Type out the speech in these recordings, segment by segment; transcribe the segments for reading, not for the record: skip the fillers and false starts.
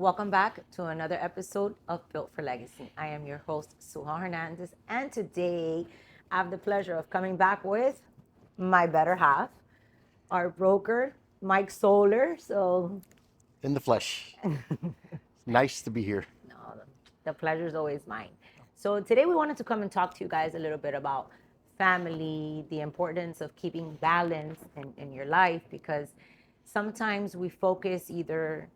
Welcome back to another episode of Built for Legacy. I am your host, Suheyl Hernandez, and today I have the pleasure of coming back with my better half, our broker, Mike Solar. So, In the flesh. Nice to be here. no, the pleasure is always mine. So, today we wanted to come and talk to you guys a little bit about family, the importance of keeping balance in your life, because sometimes we focus either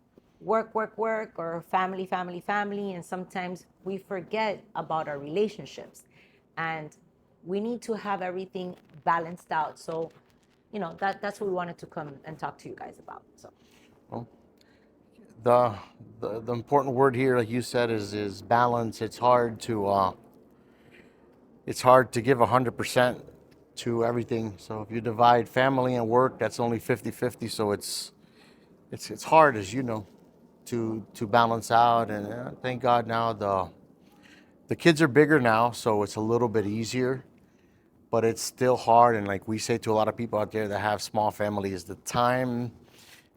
work, or family, and sometimes we forget about our relationships. And we need to have everything balanced out. So, that's what we wanted to come and talk to you guys about. So, Well, the important word here, like you said, is balance. It's hard to give 100% to everything. So if you divide family and work, that's only 50-50. So it's hard, as you know, to balance out. And thank God now the kids are bigger now, so it's a little bit easier. But it's still hard. And like we say to a lot of people out there that have small families, the time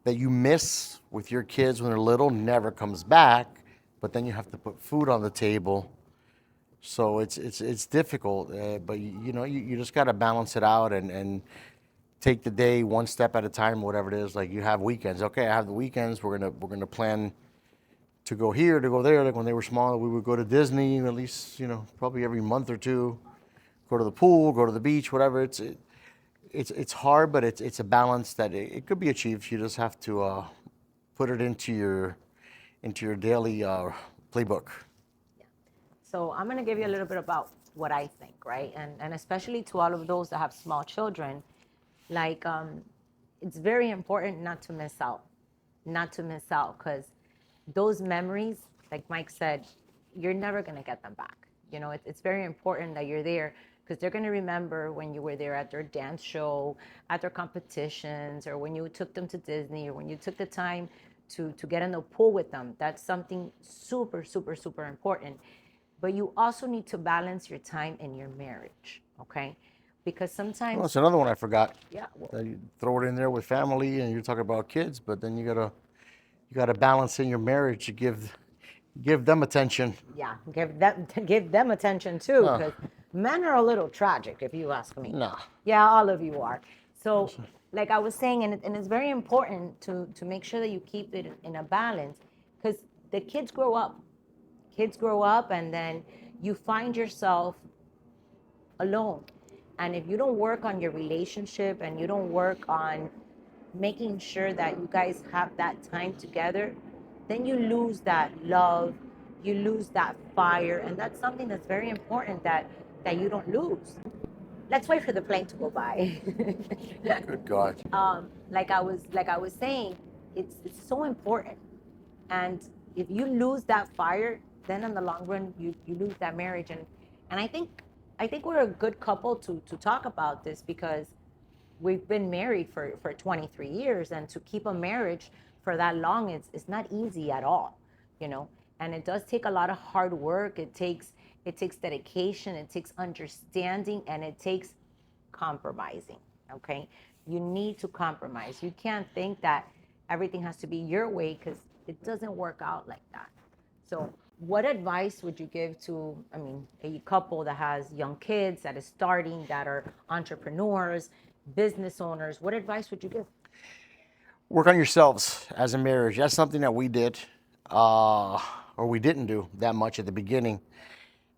that you miss with your kids when they're little never comes back, but then you have to put food on the table. So it's difficult, but you just got to balance it out and take the day one step at a time, whatever it is. Like you have weekends. Okay, I have the weekends. We're gonna plan to go here, to go there. Like when they were small, we would go to Disney at least, probably every month or two. Go to the pool, go to the beach, whatever. It's hard, but it's a balance that it could be achieved. You just have to put it into your daily playbook. so I'm going to give you a little bit about what I think, right? And especially to all of those that have small children, like it's very important not to miss out, because those memories, like Mike said, you're never going to get them back. It's very important that you're there, because they're going to remember when you were there at their dance show, at their competitions, or when you took them to Disney, or when you took the time to get in the pool with them. That's something super, super, super important. But you also need to balance your time in your marriage, okay? Because Well, sometimes, that's another one I forgot. yeah, well, You throw it in there with family, and you're talking about kids, but then you gotta balance in your marriage to give them attention. yeah, give them attention too, Uh, because men are a little tragic, if you ask me. nah. Yeah, all of you are. So, like I was saying, and it's very important to make sure that you keep it in a balance, because the kids grow up. Kids grow up, and then you find yourself alone. And if you don't work on your relationship and you don't work on making sure that you guys have that time together, then you lose that love, you lose that fire, and that's something that's very important that you don't lose. Let's wait for the plane to go by. Good God. Like I was saying, it's so important. And if you lose that fire, then in the long run you lose that marriage. And I think we're a good couple to talk about this, because we've been married for 23 years, and to keep a marriage for that long, it's not easy at all, you know and it does take a lot of hard work. It takes dedication, it takes understanding, and it takes compromising. Okay, you need to compromise. You can't think that everything has to be your way, because it doesn't work out like that. So what advice would you give to, a couple that has young kids, that is starting, that are entrepreneurs, business owners? What advice would you give? Work on yourselves as a marriage. That's something that we did, or we didn't do that much at the beginning.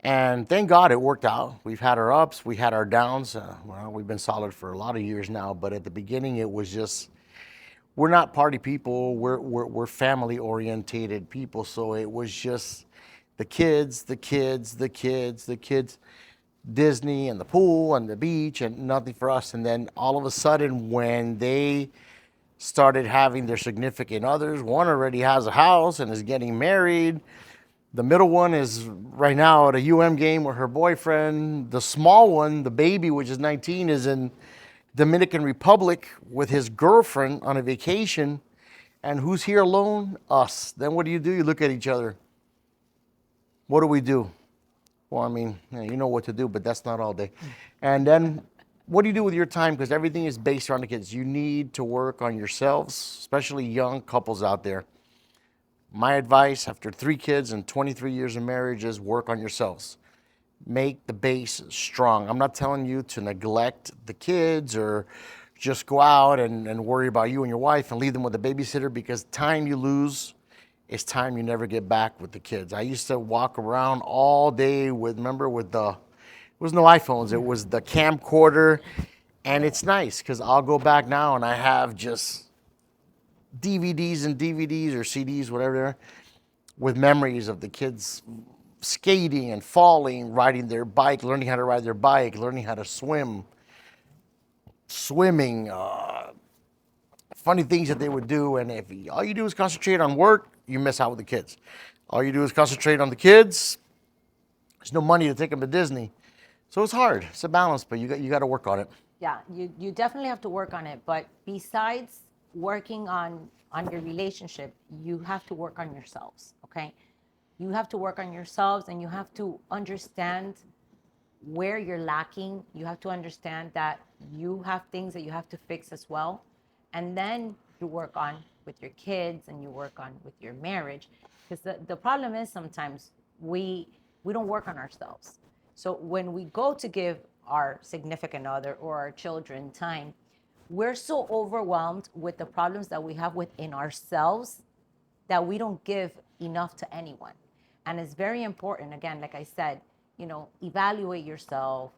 And thank God it worked out. We've had our ups, we had our downs. Well, we've been solid for a lot of years now, but at the beginning it was just, we're not party people. We're family orientated people. So it was just the kids, Disney and the pool and the beach and nothing for us. And then all of a sudden, when they started having their significant others, one already has a house and is getting married. The middle one is right now at a game with her boyfriend. The small one, the baby, which is 19, is in Dominican Republic with his girlfriend on a vacation. And who's here alone? Us. Then what do? You look at each other. What do we do? Well, you know what to do, but that's not all day. And then what do you do with your time? Because everything is based around the kids. You need to work on yourselves, especially young couples out there. My advice after 3 kids and 23 years of marriage is work on yourselves. Make the base strong. I'm not telling you to neglect the kids or just go out and worry about you and your wife and leave them with a babysitter, because time you lose is time you never get back with the kids. I used to walk around all day with, remember, with the, it was no iPhones, it was the camcorder. And it's nice because I'll go back now and I have just DVDs and DVDs or CDs, whatever they're, with memories of the kids skating and falling, riding their bike, learning how to ride their bike, learning how to swim, swimming, funny things that they would do. And if all you do is concentrate on work, you miss out with the kids. All you do is concentrate on the kids, there's no money to take them to Disney. So it's hard. It's a balance, but you got to work on it. Yeah, you definitely have to work on it. But besides working on your relationship, you have to work on yourselves, okay? You have to work on yourselves, and you have to understand where you're lacking. You have to understand that you have things that you have to fix as well. And then you work on with your kids, and you work on with your marriage. Because the problem is sometimes we don't work on ourselves. So when we go to give our significant other or our children time, we're so overwhelmed with the problems that we have within ourselves that we don't give enough to anyone. And it's very important, again, like I said, evaluate yourself,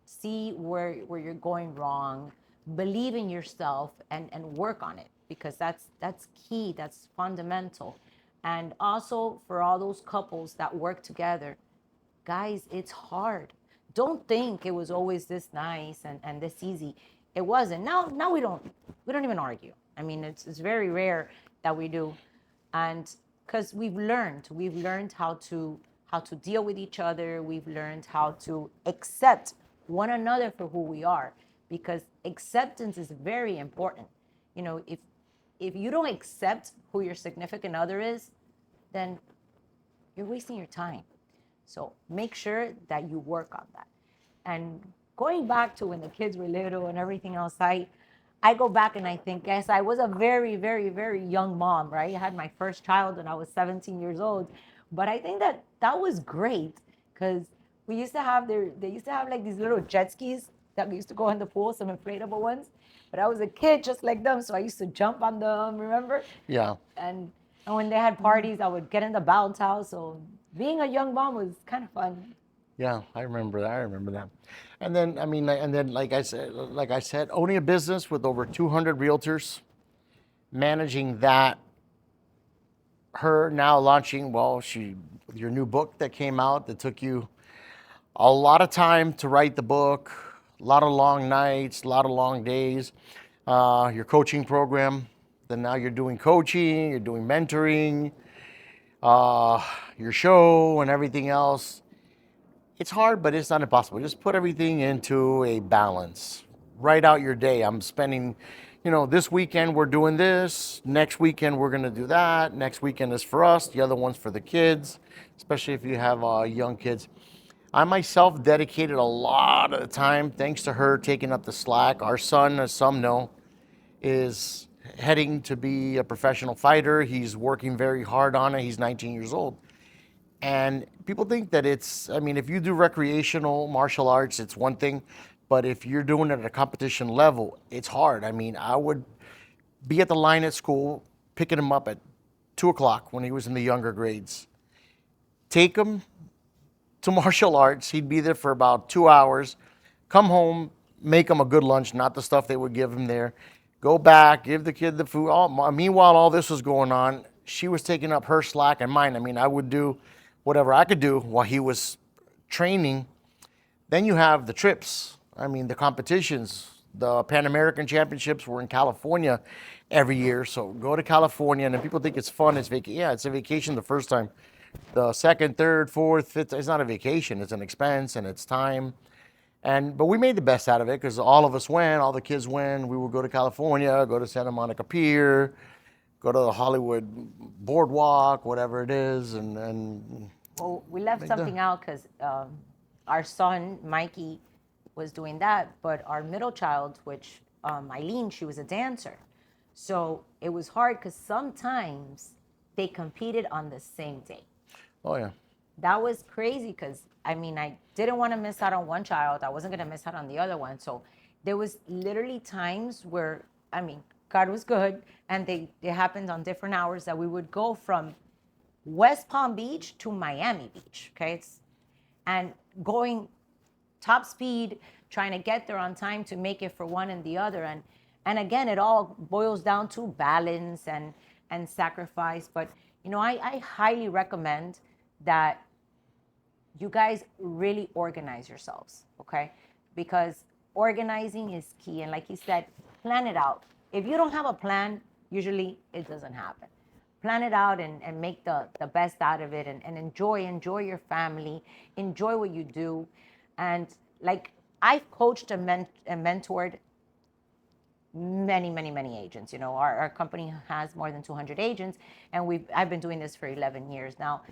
see where you're going wrong, believe in yourself, and work on it, because that's key, that's fundamental. And also for all those couples that work together, guys, it's hard. Don't think it was always this nice and this easy. It wasn't. Now we don't even argue. I mean, it's very rare that we do. And because we've learned how to deal with each other. We've learned how to accept one another for who we are, because acceptance is very important. If you don't accept who your significant other is, then you're wasting your time. So make sure that you work on that. And going back to when the kids were little and everything else, I go back and I think, yes, I was a very, very, very young mom, right? I had my first child when I was 17 years old. But I think that was great, because they used to have like these little jet skis that used to go in the pool, some inflatable ones. But I was a kid just like them, so I used to jump on them, remember? Yeah. And when they had parties, I would get in the bounce house. So being a young mom was kind of fun. Yeah, I remember that. I remember that. And then, I mean, and then, like I said, owning a business with over 200 realtors, managing that, her now launching, well, your new book that came out that took you a lot of time to write the book, a lot of long nights, a lot of long days, your coaching program, then now you're doing coaching, you're doing mentoring, your show and everything else. It's hard, but it's not impossible. Just put everything into a balance. Write out your day. I'm spending, this weekend we're doing this. Next weekend we're going to do that. Next weekend is for us. The other one's for the kids, especially if you have young kids. I myself dedicated a lot of time, thanks to her taking up the slack. Our son, as some know, is heading to be a professional fighter. He's working very hard on it. He's 19 years old. And people think that if you do recreational martial arts, it's one thing. But if you're doing it at a competition level, it's hard. I mean, I would be at the line at school, picking him up at 2 o'clock when he was in the younger grades. Take him to martial arts. He'd be there for about 2 hours. Come home, make him a good lunch, not the stuff they would give him there. Go back, give the kid the food. Meanwhile, all this was going on. She was taking up her slack and mine. I mean, I would do whatever I could do while he was training. Then you have the trips. I mean, the competitions. The Pan American Championships were in California every year. So go to California, and then people think it's fun. It's it's a vacation the first time. The second, third, fourth, fifth, it's not a vacation. It's an expense and it's time. But we made the best out of it because all of us went, all the kids went. We would go to California, go to Santa Monica Pier, go to the Hollywood Boardwalk, whatever it is, and Well, we left something out because our son, Mikey, was doing that, but our middle child, which Eileen, she was a dancer. So it was hard because sometimes they competed on the same day. Oh yeah. That was crazy because I mean, I didn't want to miss out on one child. I wasn't going to miss out on the other one. So there was literally times where, I mean, God was good, and it happened on different hours that we would go from West Palm Beach to Miami Beach. Okay, and going top speed, trying to get there on time to make it for one and the other. And again, it all boils down to balance and sacrifice. But I highly recommend that you guys really organize yourselves, okay? Because organizing is key. And like he said, plan it out. If you don't have a plan, usually it doesn't happen. Plan it out and make the best out of it, and enjoy your family, enjoy what you do. And like, I've coached and mentored many agents. Our company has more than 200 agents, and I've been doing this for 11 years now.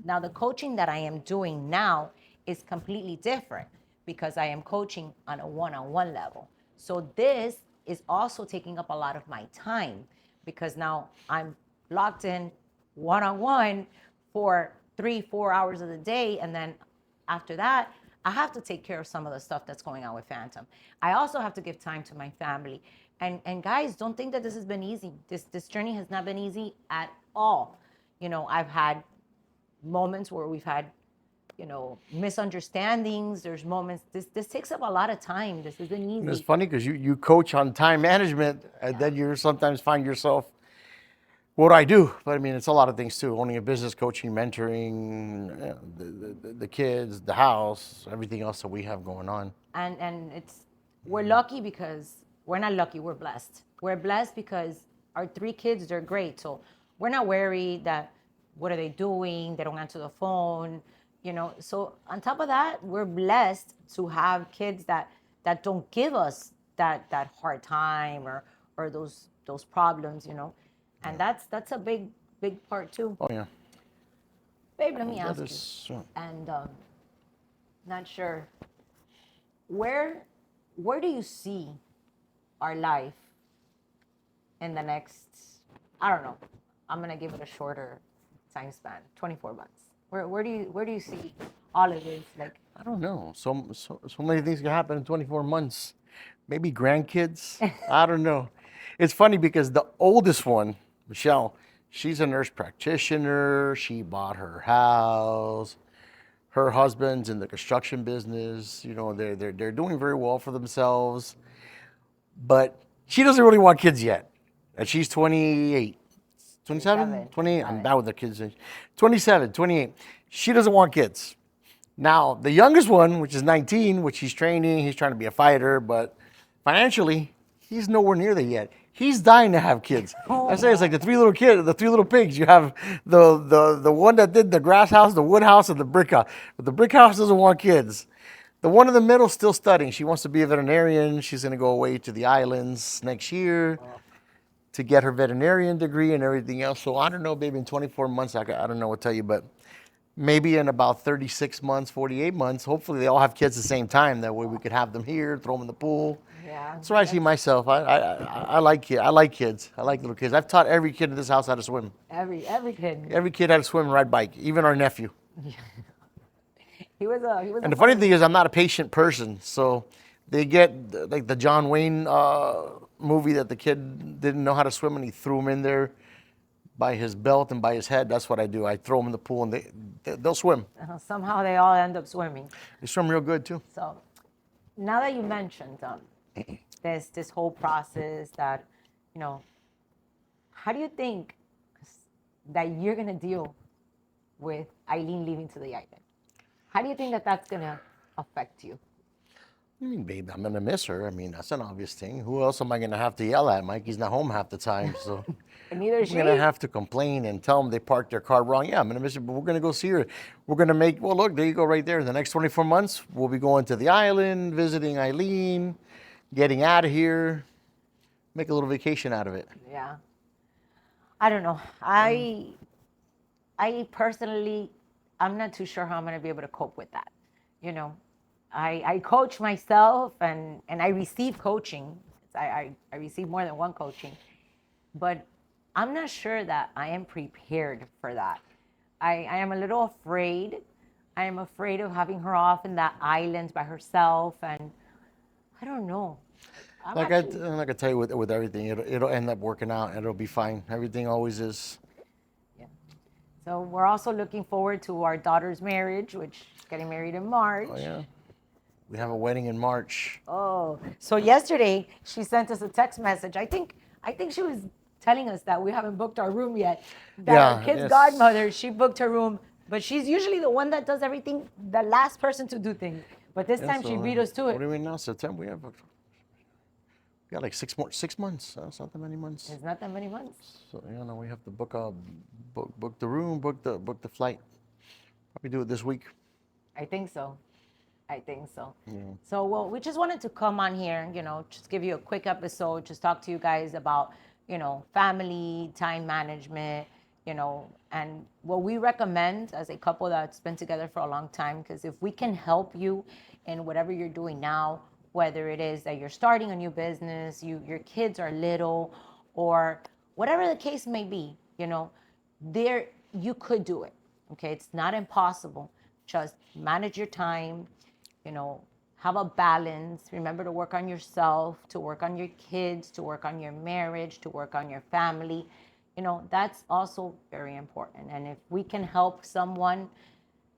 Now the coaching that I am doing now is completely different because I am coaching on a one-on-one level. So this is also taking up a lot of my time because now I'm locked in one-on-one for 3-4 hours of the day, and then after that I have to take care of some of the stuff that's going on with Phantom. I also have to give time to my family. And guys, don't think that this has been easy. This journey has not been easy at all. I've had moments where we've had, misunderstandings. There's moments, this takes up a lot of time. This isn't easy. And it's funny because you coach on time management, and then you sometimes find yourself, what do I do? But I mean, it's a lot of things too. Owning a business, coaching, mentoring, the kids, the house, everything else that we have going on. And we're lucky because we're not lucky, we're blessed. We're blessed because our 3 kids, they're great. So we're not worried that what are they doing? They don't answer the phone, So on top of that, we're blessed to have kids that don't give us that hard time or those problems, And that's a big part too. Oh yeah. Babe, let me ask you. And not sure, where do you see our life in the next, I don't know, I'm gonna give it a shorter time span, 24 months. Where do you see all of this? Like, I don't know. So many things can happen in 24 months. Maybe grandkids. I don't know. It's funny because the oldest one, Michelle, she's a nurse practitioner. She bought her house. Her husband's in the construction business. They're doing very well for themselves. But she doesn't really want kids yet. And she's 28. 27? 28? I'm bad with the kids. 27, 28. She doesn't want kids. Now, the youngest one, which is 19, which he's training, he's trying to be a fighter, but financially, he's nowhere near there yet. He's dying to have kids. I say it's like the 3 little kids, the 3 little pigs. You have the one that did the grass house, the wood house, and the brick house. But the brick house doesn't want kids. The one in the middle still studying. She wants to be a veterinarian. She's going to go away to the islands next year to get her veterinarian degree and everything else. So I don't know, baby, in 24 months, I don't know what to tell you, but maybe in about 36 months, 48 months, hopefully they all have kids at the same time. That way we could have them here, throw them in the pool. yeah. That's where I see myself. I like kids. I like kids. I like little kids. I've taught every kid in this house how to swim. Every kid. Every kid how to swim and ride bike, even our nephew. He was And the funny thing is, I'm not a patient person, so they get like the John Wayne movie that the kid didn't know how to swim and he threw him in there by his belt and by his head. That's what I do. I throw them in the pool and they'll swim. Somehow they all end up swimming. They swim real good too. So now that you mentioned this whole process that, how do you think that you're going to deal with Eileen leaving to the island? How do you think that that's going to affect you? I mean, babe, I'm going to miss her. I mean, that's an obvious thing. Who else am I going to have to yell at? Mikey's not home half the time, so And neither is I'm going to have to complain and tell them they parked their car wrong. Yeah, I'm going to miss her, but we're going to go see her. We're going to well, look, there you go right there. In the next 24 months, we'll be going to the island, visiting Eileen, getting out of here, make a little vacation out of it. Yeah. I don't know. I personally, I'm not too sure how I'm going to be able to cope with that. I coach myself and I receive coaching. I receive more than one coaching. But I'm not sure that I am prepared for that. I am a little afraid. I am afraid of having her off in that island by herself, and I don't know. I'm actually, Like I tell you, with everything, it'll end up working out, and it'll be fine. Everything always is. yeah. So we're also looking forward to our daughter's marriage, which is getting married in March. Oh yeah, we have a wedding in March. Oh, so yesterday she sent us a text message. I think she was telling us that we haven't booked our room yet. That our Yeah, kid's yes. godmother, she booked her room, but she's usually the one that does everything, the last person to do things. But this Yeah, time so, she beat us to what it. do we now? September. We got like 6 months. That's not that many months. It's not that many months. So we have to book the room, book the flight. Probably do it this week. I think so. I think so. Yeah. So, well, we just wanted to come on here, just give you a quick episode, just talk to you guys about, family, time management, and what we recommend as a couple that's been together for a long time, because if we can help you in whatever you're doing now, whether it is that you're starting a new business, your kids are little, or whatever the case may be, there you could do it. Okay, it's not impossible. Just manage your time, have a balance. Remember to work on yourself, to work on your kids, to work on your marriage, to work on your family. That's also very important. And if we can help someone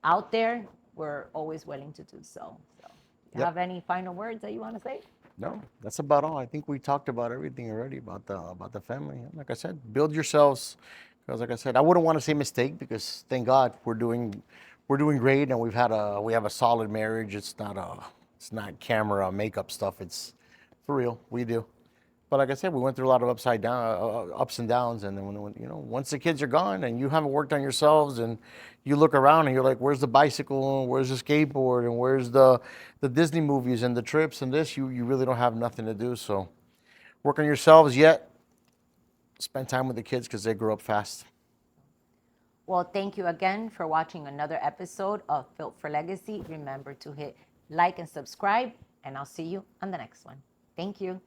out there, we're always willing to do so. So, you Yep. have any final words that you want to say? No, that's about all. I think we talked about everything already about the family. Like I said, build yourselves. Because like I said, I wouldn't want to say mistake because thank God we're doing great and we have a solid marriage. It's not camera makeup stuff. It's for real. We do. But like I said, we went through a lot of ups and downs, and then once the kids are gone and you haven't worked on yourselves, and you look around and you're like, where's the bicycle? Where's the skateboard? And where's the Disney movies and the trips and this? You really don't have nothing to do. So work on yourselves yet. Spend time with the kids because they grow up fast. Well, thank you again for watching another episode of Built for Legacy. Remember to hit like and subscribe, and I'll see you on the next one. Thank you.